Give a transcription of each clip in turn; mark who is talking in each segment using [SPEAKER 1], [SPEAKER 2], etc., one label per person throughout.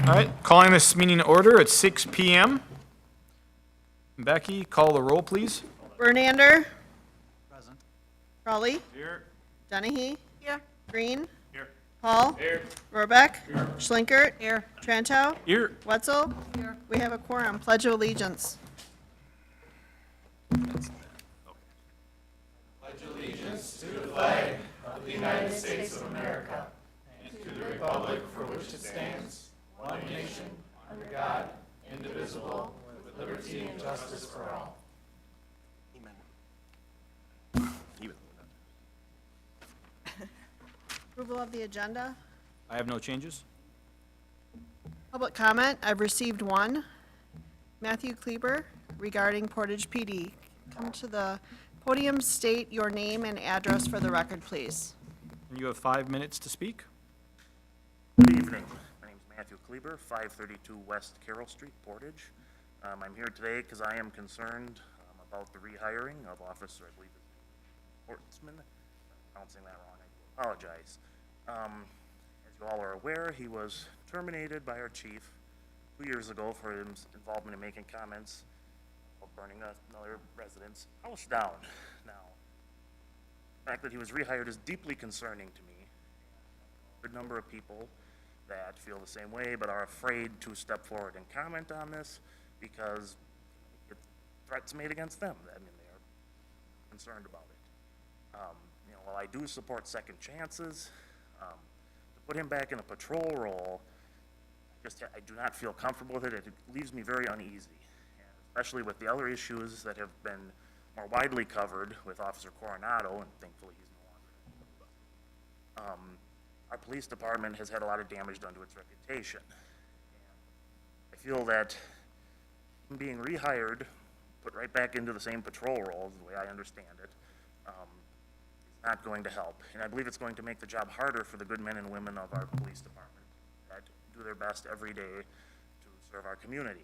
[SPEAKER 1] All right, calling this meeting to order at 6 PM. Becky, call the roll, please.
[SPEAKER 2] Bernander.
[SPEAKER 3] Present.
[SPEAKER 2] Raleigh.
[SPEAKER 1] Here.
[SPEAKER 2] Dennehy.
[SPEAKER 4] Here.
[SPEAKER 2] Green.
[SPEAKER 1] Here.
[SPEAKER 2] Hall.
[SPEAKER 1] Here.
[SPEAKER 2] Rohrbach. Schlinkert.
[SPEAKER 4] Here.
[SPEAKER 2] Trantow.
[SPEAKER 1] Here.
[SPEAKER 2] Wetzel.
[SPEAKER 4] Here.
[SPEAKER 2] We have a quorum. Pledge of allegiance. Approval of the agenda.
[SPEAKER 1] I have no changes.
[SPEAKER 2] Public comment. I've received one. Matthew Kleber regarding Portage PD. Come to the podium, state your name and address for the record, please.
[SPEAKER 1] And you have 5 minutes to speak.
[SPEAKER 5] Good evening. My name is Matthew Kleber, 532 West Carroll Street, Portage. I'm here today because I am concerned about the rehiring of Officer, I believe it's Hortsman. I'm pronouncing that wrong, I apologize. As you all are aware, he was terminated by our chief 2 years ago for his involvement in making comments about burning another resident's house down. Now, the fact that he was rehired is deeply concerning to me. A good number of people that feel the same way but are afraid to step forward and comment on this because threats made against them. I mean, they are concerned about it. While I do support second chances, to put him back in a patrol role, I do not feel comfortable with it. It leaves me very uneasy, and especially with the other issues that have been more widely covered with Officer Coronado, and thankfully he's no longer. Our police department has had a lot of damage done to its reputation. I feel that him being rehired, put right back into the same patrol role, the way I understand it, is not going to help. And I believe it's going to make the job harder for the good men and women of our police department that do their best every day to serve our community.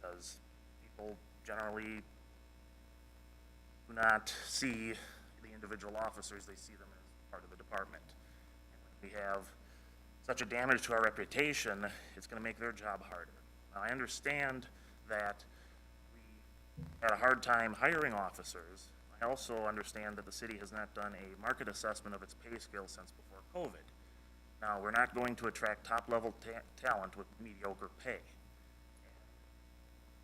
[SPEAKER 5] Because people generally do not see the individual officers, they see them as part of the department. We have such a damage to our reputation, it's going to make their job harder. Now, I understand that we had a hard time hiring officers. I also understand that the city has not done a market assessment of its pay scale since before COVID. Now, we're not going to attract top-level talent with mediocre pay.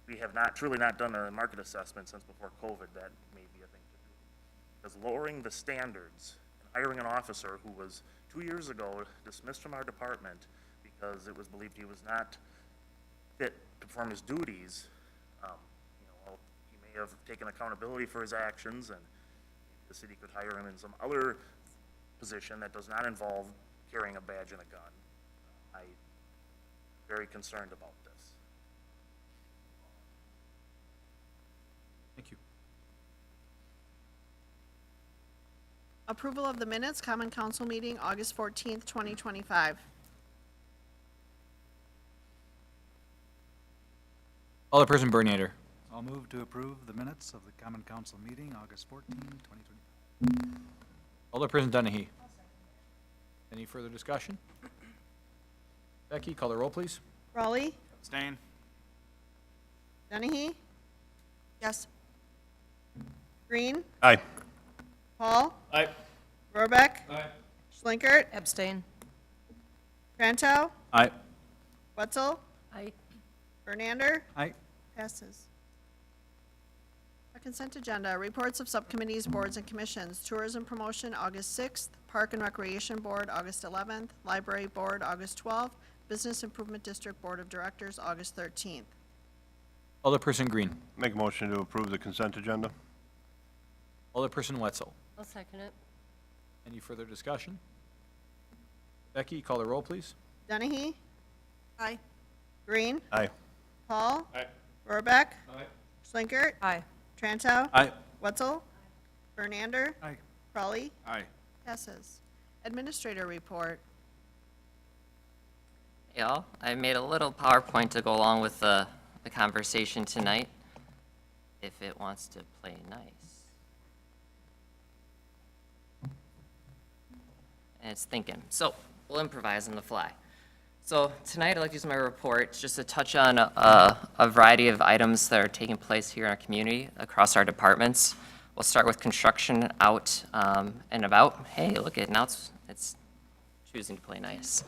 [SPEAKER 5] We have truly not done a market assessment since before COVID. That may be a thing to do. Because lowering the standards and hiring an officer who was 2 years ago dismissed from our department because it was believed he was not fit to perform his duties. He may have taken accountability for his actions, and the city could hire him in some other position that does not involve carrying a badge and a gun. I'm very concerned about this.
[SPEAKER 1] Thank you.
[SPEAKER 2] Approval of the minutes, Common Council meeting, August 14th, 2025.
[SPEAKER 1] Alderperson Bernander.
[SPEAKER 3] I'll move to approve the minutes of the Common Council meeting, August 14, 2025.
[SPEAKER 1] Alderperson Dennehy. Any further discussion? Becky, call the roll, please.
[SPEAKER 2] Raleigh.
[SPEAKER 1] Abstain.
[SPEAKER 2] Dennehy.
[SPEAKER 4] Yes.
[SPEAKER 2] Green.
[SPEAKER 1] Aye.
[SPEAKER 2] Hall.
[SPEAKER 1] Aye.
[SPEAKER 2] Rohrbach.
[SPEAKER 1] Aye.
[SPEAKER 2] Schlinkert.
[SPEAKER 4] Abstain.
[SPEAKER 2] Trantow.
[SPEAKER 1] Aye.
[SPEAKER 2] Wetzel.
[SPEAKER 4] Aye.
[SPEAKER 2] Bernander.
[SPEAKER 3] Aye.
[SPEAKER 2] Passes. A consent agenda, reports of subcommittees, boards, and commissions. Tourism Promotion, August 6th. Park and Recreation Board, August 11th. Library Board, August 12th. Business Improvement District Board of Directors, August 13th.
[SPEAKER 1] Alderperson Green.
[SPEAKER 6] Make a motion to approve the consent agenda.
[SPEAKER 1] Alderperson Wetzel.
[SPEAKER 4] I'll second it.
[SPEAKER 1] Any further discussion? Becky, call the roll, please.
[SPEAKER 2] Dennehy.
[SPEAKER 4] Aye.
[SPEAKER 2] Green.
[SPEAKER 6] Aye.
[SPEAKER 2] Hall.
[SPEAKER 1] Aye.
[SPEAKER 2] Rohrbach.
[SPEAKER 1] Aye.
[SPEAKER 2] Schlinkert.
[SPEAKER 4] Aye.
[SPEAKER 2] Trantow.
[SPEAKER 1] Aye.
[SPEAKER 2] Wetzel. Bernander.
[SPEAKER 3] Aye.
[SPEAKER 2] Raleigh.
[SPEAKER 1] Aye.
[SPEAKER 2] Passes. Administrator report.
[SPEAKER 7] Hey all, I made a little PowerPoint to go along with the conversation tonight, if it wants to play nice. And it's thinking, so we'll improvise on the fly. So tonight, I'd like to use my report just to touch on a variety of items that are taking place here in our community across our departments. We'll start with construction out and about. Hey, look at, now it's choosing to play nice.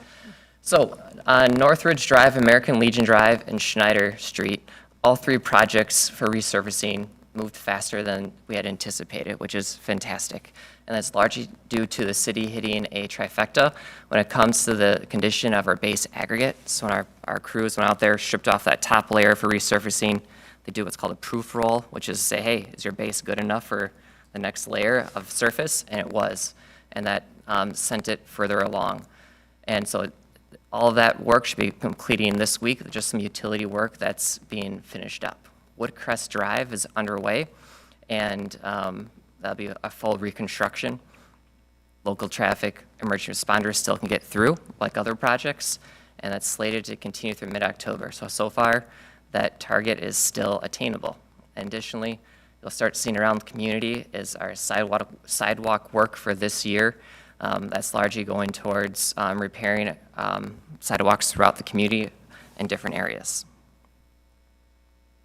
[SPEAKER 7] So on Northridge Drive, American Legion Drive, and Schneider Street, all three projects for resurfacing moved faster than we had anticipated, which is fantastic. And that's largely due to the city hitting a trifecta when it comes to the condition of our base aggregate. So when our crews went out there, stripped off that top layer for resurfacing, they do what's called a proof roll, which is say, hey, is your base good enough for the next layer of surface? And it was. And that sent it further along. And so all of that work should be completing this week, just some utility work that's being finished up. Woodcrest Drive is underway, and that'll be a full reconstruction. Local traffic, emergency responders still can get through, like other projects, and that's slated to continue through mid-October. So far, that target is still attainable. Additionally, you'll start seeing around the community is our sidewalk work for this year. That's largely going towards repairing sidewalks throughout the community in different areas.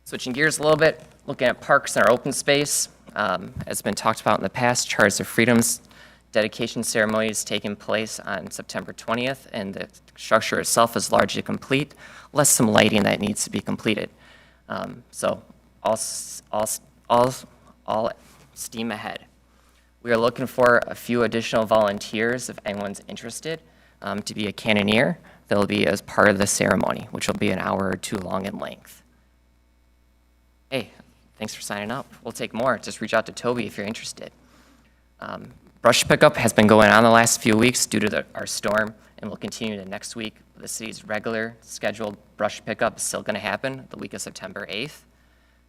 [SPEAKER 7] Switching gears a little bit, looking at parks and our open space. As been talked about in the past, Charters of Freedom's dedication ceremony is taking place on September 20th, and the structure itself is largely complete, less some lighting that needs to be completed. So all steam ahead. We are looking for a few additional volunteers if anyone's interested to be a cannoneer. They'll be as part of the ceremony, which will be an hour or two long in length. Hey, thanks for signing up. We'll take more. Just reach out to Toby if you're interested. Brush pickup has been going on the last few weeks due to our storm, and will continue to next week. The city's regular scheduled brush pickup is still going to happen the week of September 8th.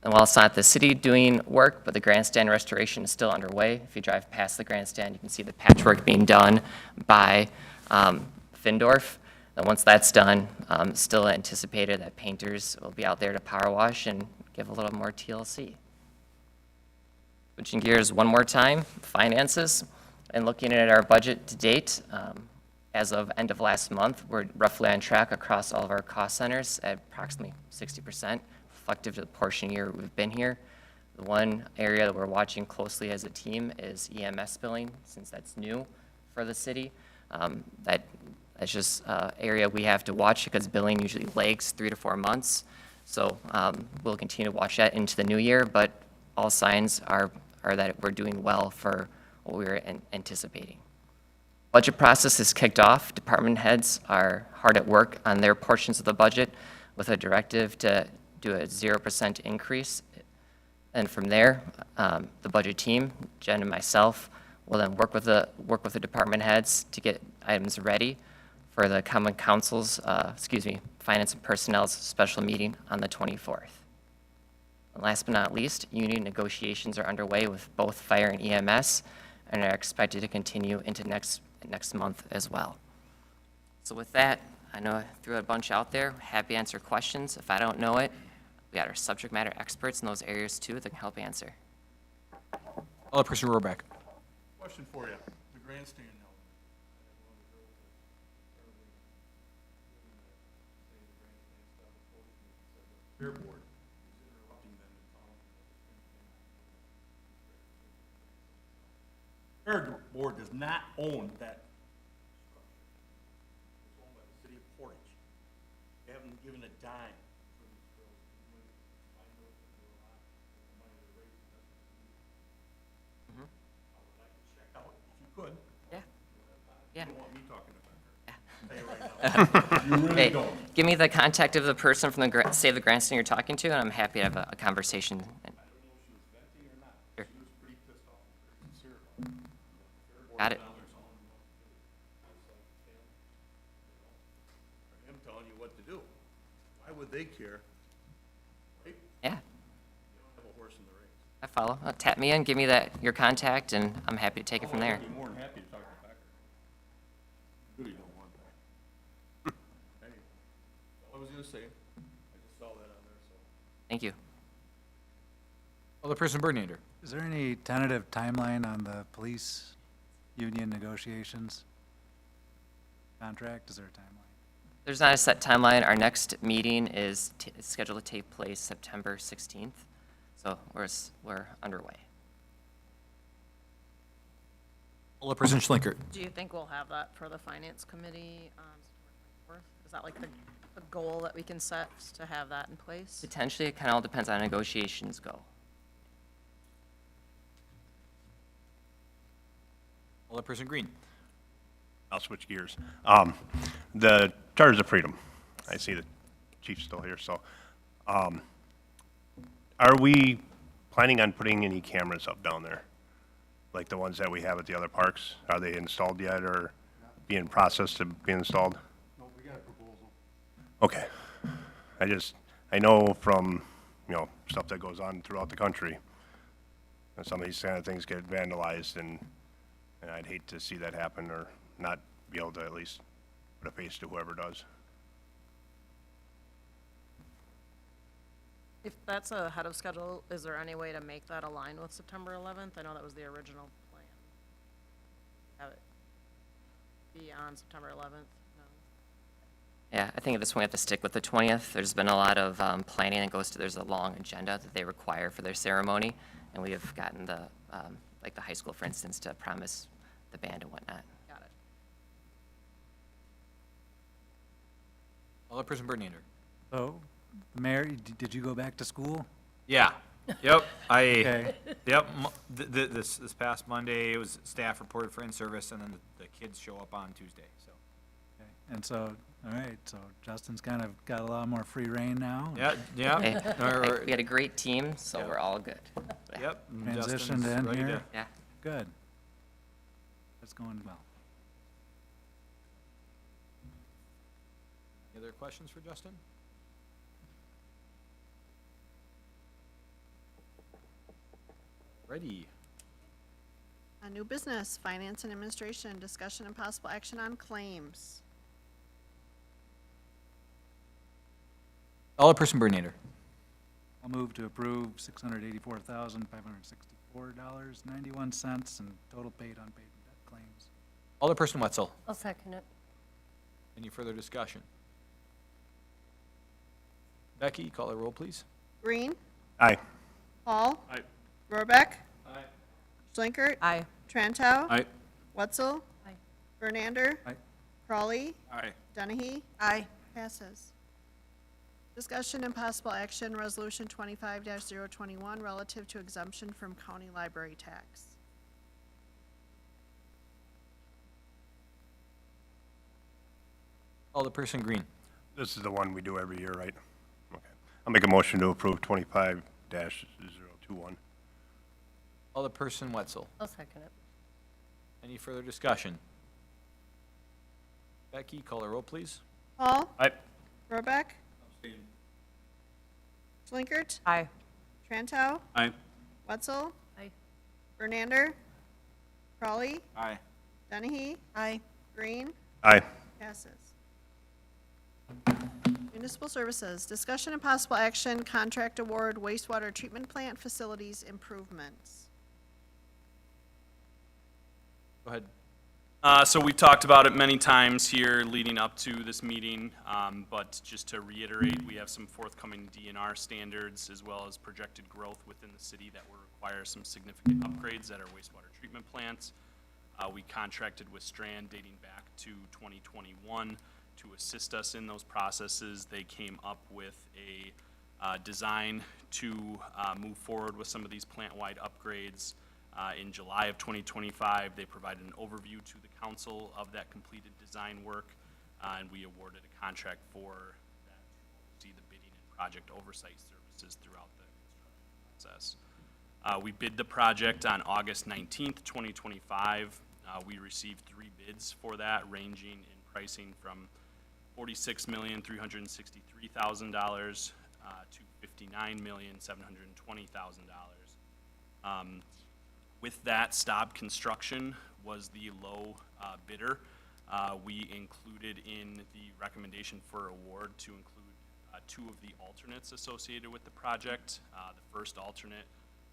[SPEAKER 7] And while it's not the city doing work, but the grandstand restoration is still underway. If you drive past the grandstand, you can see the patchwork being done by Findorf. And once that's done, it's still anticipated that painters will be out there to power wash and give a little more TLC. Switching gears one more time, finances, and looking at our budget to date, as of end of last month, we're roughly on track across all of our cost centers at approximately 60%, reflective to the portion year we've been here. The one area that we're watching closely as a team is EMS billing, since that's new for the city. That's just an area we have to watch because billing usually lags 3 to 4 months. So we'll continue to watch that into the new year, but all signs are that we're doing well for what we were anticipating. Budget process is kicked off. Department heads are hard at work on their portions of the budget with a directive to do a 0% increase. And from there, the budget team, Jen and myself, will then work with the department heads to get items ready for the Common Council's, Finance and Personnel's special meeting on the 24th. And last but not least, union negotiations are underway with both fire and EMS and are expected to continue into next month as well. So with that, I know I threw a bunch out there. Happy to answer questions. If I don't know it, we got our subject matter experts in those areas too that can help answer.
[SPEAKER 1] Alderperson Rohrbach.
[SPEAKER 8] Question for you, the grandstand now. Fair board is interrupting them and following the Fair board does not own that structure. It's owned by the city of Portage. They haven't given a dime for these girls. I know that they're a lot of the money they're raising. I would like to check out, if you could.
[SPEAKER 7] Yeah.
[SPEAKER 8] You
[SPEAKER 7] Yeah.
[SPEAKER 8] don't want me talking about her. Say it right now. You really
[SPEAKER 7] Hey,
[SPEAKER 8] don't.
[SPEAKER 7] give me the contact of the person from the Save the Grandstand you're talking to, and I'm happy to have a conversation.
[SPEAKER 8] I don't know if she was venting or not.
[SPEAKER 7] Sure.
[SPEAKER 8] She was pretty pissed off and very sincere about it. Fair board
[SPEAKER 7] Got it.
[SPEAKER 8] down there telling them what to do. It's like, Tim, or him telling you what to do. Why would they care? Right?
[SPEAKER 7] Yeah,
[SPEAKER 8] They don't have a horse in the race.
[SPEAKER 7] I follow. Tap me in, give me your contact, and I'm happy to take it from there.
[SPEAKER 8] I'd be more than happy to talk to Packer. Really don't want that. Anyway, that's all I was gonna say. I just saw that on there, so.
[SPEAKER 7] Thank you.
[SPEAKER 1] Alderperson Bernander.
[SPEAKER 3] Is there any tentative timeline on the police union negotiations contract? Is there a timeline?
[SPEAKER 7] There's not a set timeline. Our next meeting is scheduled to take place September 16th, so we're underway.
[SPEAKER 1] Alderperson Schlinkert.
[SPEAKER 2] Do you think we'll have that for the finance committee on September 24th? Is that like the goal that we can set to have that in place?
[SPEAKER 7] Potentially, it kind of all depends on how negotiations go.
[SPEAKER 1] Alderperson Green.
[SPEAKER 6] I'll switch gears. The Charters of Freedom, I see the chief's still here, so, are we planning on putting any cameras up down there? Like the ones that we have at the other parks? Are they installed yet or being processed to be installed?
[SPEAKER 9] No, we got a proposal.
[SPEAKER 6] Okay. I know from, stuff that goes on throughout the country, that some of these kind of things get vandalized, and I'd hate to see that happen or not be able to at least put a face to whoever does.
[SPEAKER 2] If that's ahead of schedule, is there any way to make that align with September 11th? I know that was the original plan. Have it be on September 11th? No.
[SPEAKER 7] Yeah, I think at this point we have to stick with the 20th. There's been a lot of planning that goes to, there's a long agenda that they require for their ceremony, and we have gotten the, like the high school, for instance, to promise the band and whatnot.
[SPEAKER 2] Got it.
[SPEAKER 1] Alderperson Bernander.
[SPEAKER 3] So, Mayor, did you go back to school?
[SPEAKER 1] Yeah, yep,
[SPEAKER 3] Okay.
[SPEAKER 1] yep, this past Monday, it was staff reported for in-service, and then the kids show up on Tuesday, so.
[SPEAKER 3] Okay. And so, all right, so Justin's kind of got a lot more free reign now?
[SPEAKER 1] Yeah, yeah.
[SPEAKER 7] Hey,
[SPEAKER 1] or-
[SPEAKER 7] we had a great team, so we're all good.
[SPEAKER 1] Yep. and
[SPEAKER 3] Transition
[SPEAKER 1] Justin's
[SPEAKER 3] to end
[SPEAKER 1] ready
[SPEAKER 3] here?
[SPEAKER 7] Yeah.
[SPEAKER 3] Good. That's going well.
[SPEAKER 1] Any other questions for Justin? Ready.
[SPEAKER 2] A new business, finance and administration, discussion and possible action on claims.
[SPEAKER 1] Alderperson Bernander.
[SPEAKER 3] I'll move to approve $684,564.91 and total paid unpaid debt claims.
[SPEAKER 1] Alderperson Wetzel.
[SPEAKER 4] I'll second it.
[SPEAKER 1] Any further discussion? Becky, call the roll, please.
[SPEAKER 2] Green,
[SPEAKER 6] Aye.
[SPEAKER 2] Hall.
[SPEAKER 8] Aye.
[SPEAKER 2] Rohrbeck. Schlinkert.
[SPEAKER 4] Aye.
[SPEAKER 2] Trantow.
[SPEAKER 1] Aye.
[SPEAKER 2] Wetzel.
[SPEAKER 4] Aye.
[SPEAKER 2] Bernander.
[SPEAKER 3] Aye.
[SPEAKER 2] Crawley.
[SPEAKER 1] Aye.
[SPEAKER 2] Dennehy.
[SPEAKER 4] Aye.
[SPEAKER 2] Passes. Discussion and possible action, Resolution 25-021, relative to exemption from county library tax.
[SPEAKER 1] Alderperson Green.
[SPEAKER 6] This is the one we do every year, right? Okay. I'll make a motion to approve 25-021.
[SPEAKER 1] Alderperson Wetzel.
[SPEAKER 4] I'll second it.
[SPEAKER 1] Any further discussion? Becky, call the roll, please.
[SPEAKER 2] Hall.
[SPEAKER 6] Aye.
[SPEAKER 2] Rohrbeck. Schlinkert.
[SPEAKER 4] Aye.
[SPEAKER 2] Trantow.
[SPEAKER 8] Aye.
[SPEAKER 2] Wetzel.
[SPEAKER 4] Aye.
[SPEAKER 2] Bernander. Crawley.
[SPEAKER 1] Aye.
[SPEAKER 2] Dennehy.
[SPEAKER 4] Aye.
[SPEAKER 2] Green.
[SPEAKER 6] Aye.
[SPEAKER 2] Passes. Municipal Services, discussion and possible action, contract award wastewater treatment plant facilities improvements.
[SPEAKER 1] Go ahead.
[SPEAKER 10] So we've talked about it many times here leading up to this meeting, but just to reiterate, we have some forthcoming DNR standards as well as projected growth within the city that will require some significant upgrades at our wastewater treatment plants. We contracted with Strand dating back to 2021 to assist us in those processes. They came up with a design to move forward with some of these plant-wide upgrades. In July of 2025, they provided an overview to the council of that completed design work, and we awarded a contract for that to oversee the bidding and project oversight services throughout the construction process. We bid the project on August 19th, 2025. We received 3 bids for that, ranging in pricing from $46,363,000 to $59,720,000. With that, Staub Construction was the low bidder. We included in the recommendation for award to include 2 of the alternates associated with the project. The first alternate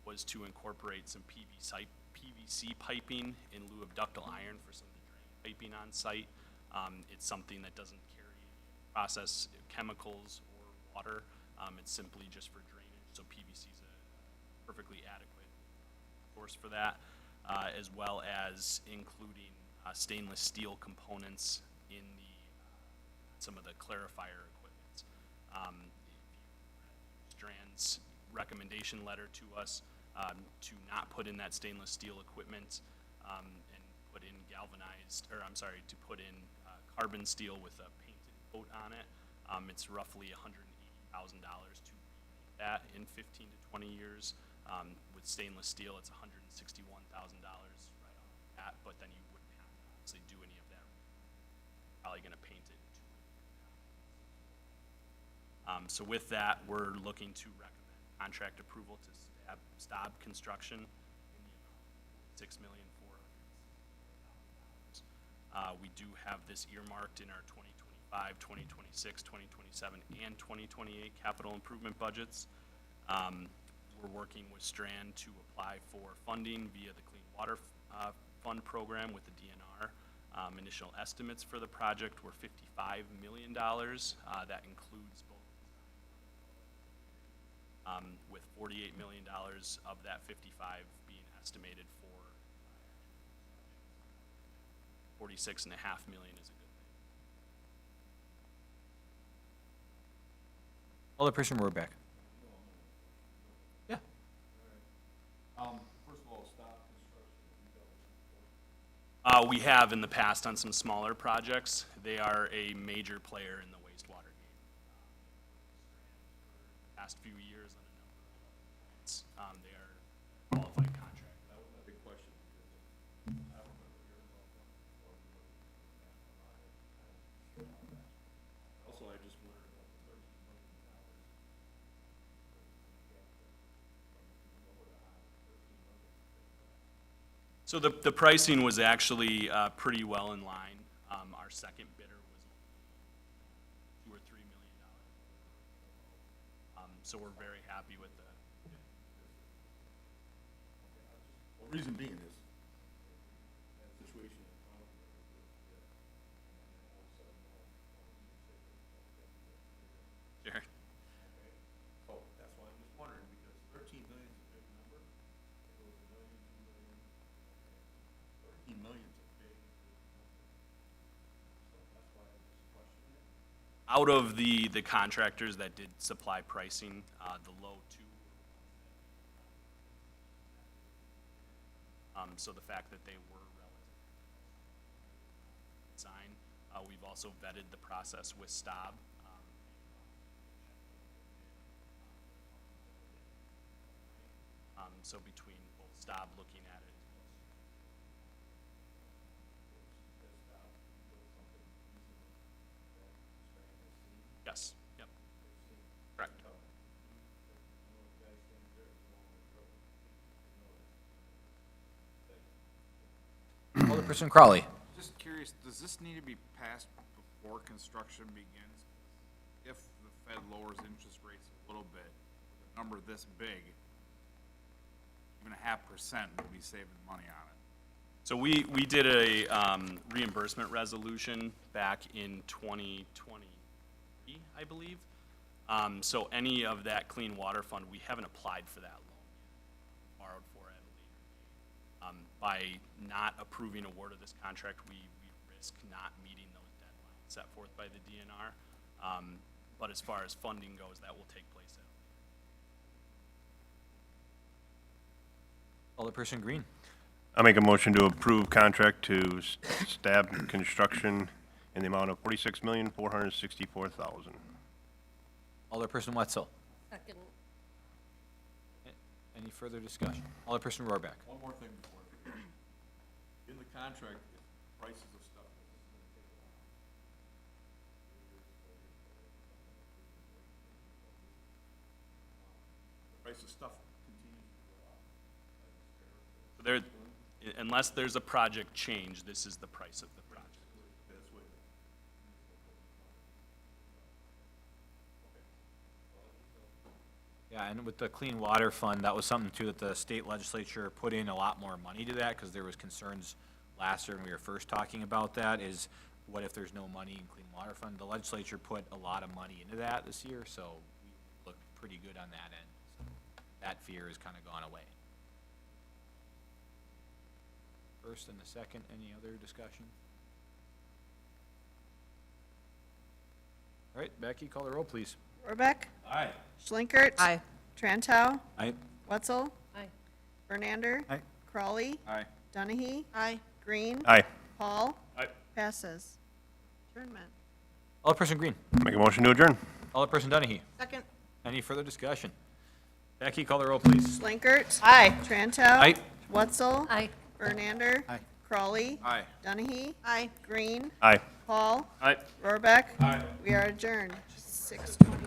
[SPEAKER 10] was to incorporate some PVC piping in lieu of ductile iron for some of the drain piping on site. It's something that doesn't carry process chemicals or water. It's simply just for drainage, so PVC is a perfectly adequate source for that, as well as including stainless steel components in some of the clarifier equipment. Strand's recommendation letter to us to not put in that stainless steel equipment and put in to put in carbon steel with a painted coat on it. It's roughly $180,000 to repaint that in 15 to 20 years. With stainless steel, it's $161,000 right off the bat, but then you wouldn't have to obviously do any of that. Probably gonna paint it in 2 years. So with that, we're looking to recommend contract approval to Staub Construction in the amount of $6,400,000. We do have this earmarked in our 2025, 2026, 2027, and 2028 capital improvement budgets. We're working with Strand to apply for funding via the Clean Water Fund program with the DNR. Initial estimates for the project were $55 million. That includes both with $48 million of that 55 being estimated for 46.5 million is a good thing.
[SPEAKER 1] Alderperson Rohrbeck. Yeah.
[SPEAKER 8] First of all, stop construction.
[SPEAKER 10] We have in the past on some smaller projects. They are a major player in the wastewater game. Past few years on a number of points, they are a qualified contract.
[SPEAKER 8] That was my big question, because I don't remember hearing about them before. Also, I just wondered about the $13 million.
[SPEAKER 10] So the pricing was actually pretty well in line. Our second bidder was $2 or $3 million. So we're very happy with the.
[SPEAKER 8] Well, reason being is, that situation in front of me,
[SPEAKER 10] Sure.
[SPEAKER 8] so that's why I'm just wondering, because 13 million is a big number. If it was $1 million, $2 million, 13 million is a big number. So that's why I'm just questioning it.
[SPEAKER 10] Out of the contractors that did supply pricing, the low two. So the fact that they were relative design, we've also vetted the process with Staub. So between both Staub looking at it. Yes, yep. Correct.
[SPEAKER 1] Alderperson Crowley.
[SPEAKER 9] Just curious, does this need to be passed before construction begins? If the Fed lowers interest rates a little bit, with a number this big, even 0.5% would be saving money on it.
[SPEAKER 10] So we did a reimbursement resolution back in 2020, I believe. So any of that clean water fund, we haven't applied for that loan yet, borrowed for it at a later date. By not approving award of this contract, we risk not meeting those deadlines set forth by the DNR. But as far as funding goes, that will take place at.
[SPEAKER 1] Alderperson Green.
[SPEAKER 6] I make a motion to approve contract to Staub Construction in the amount of $46,464,000.
[SPEAKER 1] Alderperson Wetzel.
[SPEAKER 4] Second.
[SPEAKER 1] Any further discussion? Alderperson Rohrbeck.
[SPEAKER 8] One more thing before I forget. In the contract, it's prices of stuff. The price of stuff continues to go up.
[SPEAKER 10] Unless there's a project change, this is the price of the project.
[SPEAKER 8] That's what.
[SPEAKER 1] Yeah, and with the Clean Water Fund, that was something too that the state legislature put in a lot more money to that because there was concerns last year when we were first talking about that is what if there's no money in Clean Water Fund? The legislature put a lot of money into that this year, so we look pretty good on that end. So that fear has kind of gone away. First and the second, any other discussion? All right, Becky, call the roll, please.
[SPEAKER 2] Rohrbeck,
[SPEAKER 9] Aye.
[SPEAKER 2] Schlinkert.
[SPEAKER 4] Aye.
[SPEAKER 2] Trantow,
[SPEAKER 1] Aye.
[SPEAKER 2] Wetzel,
[SPEAKER 4] Aye.
[SPEAKER 2] Bernander.
[SPEAKER 3] Aye.
[SPEAKER 2] Crawley,
[SPEAKER 9] Aye.
[SPEAKER 2] Donahue,
[SPEAKER 4] Aye.
[SPEAKER 2] Green.
[SPEAKER 6] Aye.
[SPEAKER 2] Paul.
[SPEAKER 9] Aye.
[SPEAKER 2] Passes. Adjournment.
[SPEAKER 1] Alderperson Green.
[SPEAKER 6] Make a motion to adjourn.
[SPEAKER 1] Alderperson Donahue.
[SPEAKER 4] Second.
[SPEAKER 1] Any further discussion? Becky, call the roll, please.
[SPEAKER 2] Schlinkert. Aye. Trantow.
[SPEAKER 1] Aye.
[SPEAKER 2] Wetzel.
[SPEAKER 4] Aye.
[SPEAKER 2] Bernander.
[SPEAKER 3] Aye.
[SPEAKER 2] Crawley.
[SPEAKER 9] Aye.
[SPEAKER 2] Donahue.
[SPEAKER 4] Aye.
[SPEAKER 2] Green.
[SPEAKER 6] Aye.
[SPEAKER 2] Paul.
[SPEAKER 9] Aye.
[SPEAKER 2] Rohrbeck.
[SPEAKER 9] Aye.
[SPEAKER 2] We are adjourned, 6:21.